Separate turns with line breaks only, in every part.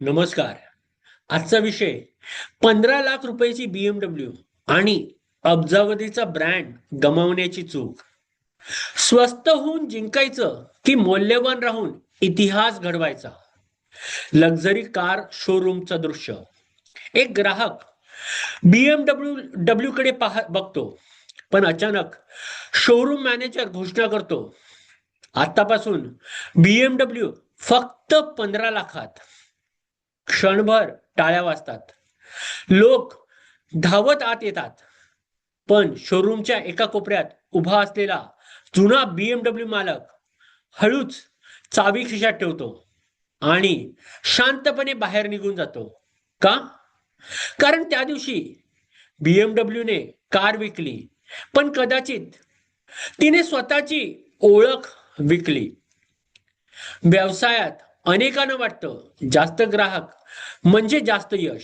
नमस्कार. आजचा विषय 15 लाख रुपयाची BMW आणि अब्जावधीचा ब्रँड गमावण्याची चूक. स्वस्त होऊन जिंकायचं की मौल्यवान राहून इतिहास घडवायचा. लक्झरी कार शोरूमचं दृश्य. एक ग्राहक BMW कडे बघतो, पण अचानक शोरूम मॅनेजर घोषणा करतो, आतापासून BMW फक्त 15 लाखात. क्षणभर टाळ्या वाजतात. लोक धावत आत येतात. पण शोरूमच्या एका कोपऱ्यात उभा असलेला जुना BMW मालक हळूच चावी खिशात ठेवतो आणि शांतपणे बाहेर निघून जातो. का? कारण त्या दिवशी BMW ने कार विकली, पण कदाचित तिने स्वतःची ओळख विकली. व्यवसायात अनेकांना वाटतं जास्त ग्राहक म्हणजे जास्त यश.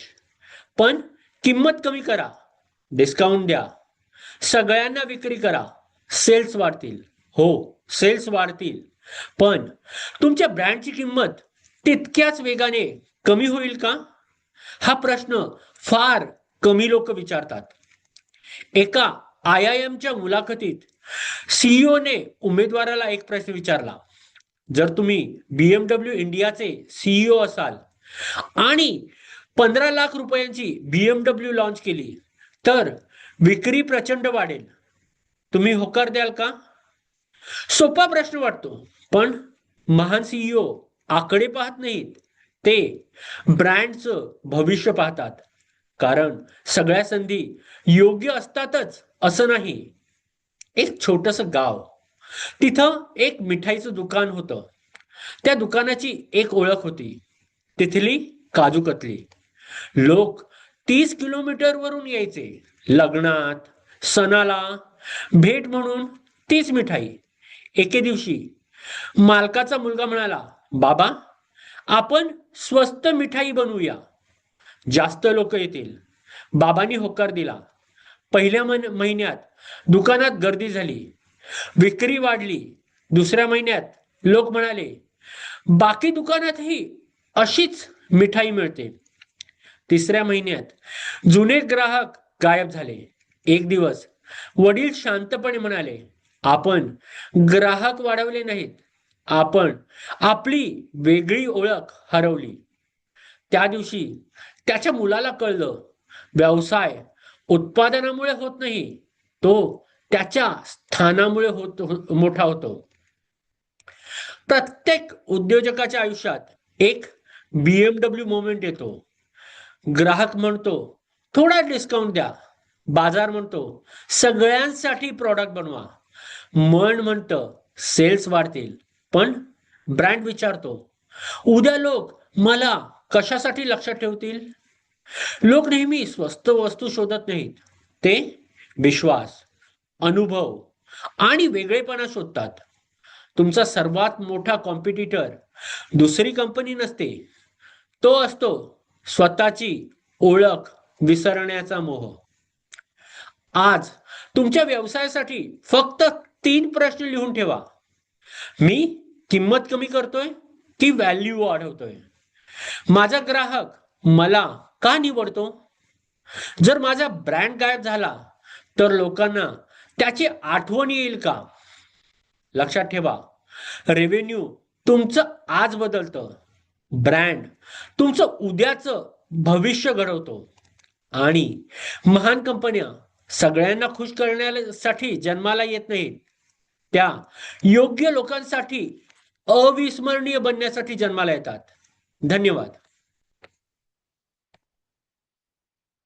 पण किंमत कमी करा, डिस्काउंट द्या, सगळ्यांना विक्री करा, सेल्स वाढतील. हो, सेल्स वाढतील. पण तुमच्या ब्रँडची किंमत तितक्याच वेगाने कमी होईल का? हा प्रश्न फार कमी लोक विचारतात. एका IIMच्या मुलाखतीत सीईओने उमेदवाराला एक प्रश्न विचारला, जर तुम्ही BMW इंडियाचे सीईओ असाल आणि 15 लाख रुपयांची BMW लॉन्च केली, तर विक्री प्रचंड वाढेल, तुम्ही होकार द्याल का? सोपा प्रश्न वाटतो, पण महान सीईओ आकडे पाहत नाहीत, ते ब्रँडचं भविष्य पाहतात. कारण सगळ्या संधी योग्य असतातच असं नाही. एक छोटस गाव, तिथं एक मिठाईचं दुकान होतं. त्या दुकानाची एक ओळख होती, तिथली काजू कतली. लोक 30 किलोमीटर वरून यायचे, लग्नात, सणाला भेट म्हणून तीच मिठाई. एके दिवशी मालकाचा मुलगा म्हणाला, बाबा, आपण स्वस्त मिठाई बनवूया, जास्त लोक येतील. बाबांनी होकार दिला. पहिल्या महिन्यात दुकानात गर्दी झाली, विक्री वाढली. दुसऱ्या महिन्यात लोक म्हणाले, बाकी दुकानातही अशीच मिठाई मिळते. तिसऱ्या महिन्यात जुने ग्राहक गायब झाले. एक दिवस वडील शांतपणे म्हणाले, आपण ग्राहक वाढवले नाहीत, आपण आपली वेगळी ओळख हरवली. त्या दिवशी त्याच्या मुलाला कळलं, व्यवसाय उत्पादनामुळे होत नाही, तो त्याच्या स्थानामुळे मोठा होतो. प्रत्येक उद्योजकाच्या आयुष्यात एक BMW मोमेंट येतो. ग्राहक म्हणतो, थोडा डिस्काउंट द्या. बाजार म्हणतो, सगळ्यांसाठी प्रॉडक्ट बनवा. मन म्हणतं, सेल्स वाढतील. पण ब्रँड विचारतो, उद्या लोक मला कशासाठी लक्षात ठेवतील? लोक नेहमी स्वस्त वस्तू शोधत नाहीत, ते विश्वास, अनुभव आणि वेगळेपणा शोधतात. तुमचा सर्वात मोठा कॉम्पिटिटर दुसरी कंपनी नसते, तो असतो स्वतःची ओळख विसरण्याचा मोह. आज तुमच्या व्यवसायासाठी फक्त 3 प्रश्न लिहून ठेवा. मी किंमत कमी करतोय की व्हॅल्यू वाढवतोय? माझा ग्राहक मला का निवडतो? जर माझा ब्रँड गायब झाला, तर लोकांना त्याची आठवण येईल का? लक्षात ठेवा, रेव्हेन्यू तुमचं आज बदलतं, ब्रँड तुमचं उद्याचं भविष्य घडवतो. आणि महान कंपन्या सगळ्यांना खुश करण्यासाठी जन्माला येत नाहीत, त्या योग्य लोकांसाठी अविस्मरणीय बनण्यासाठी जन्माला येतात. धन्यवाद.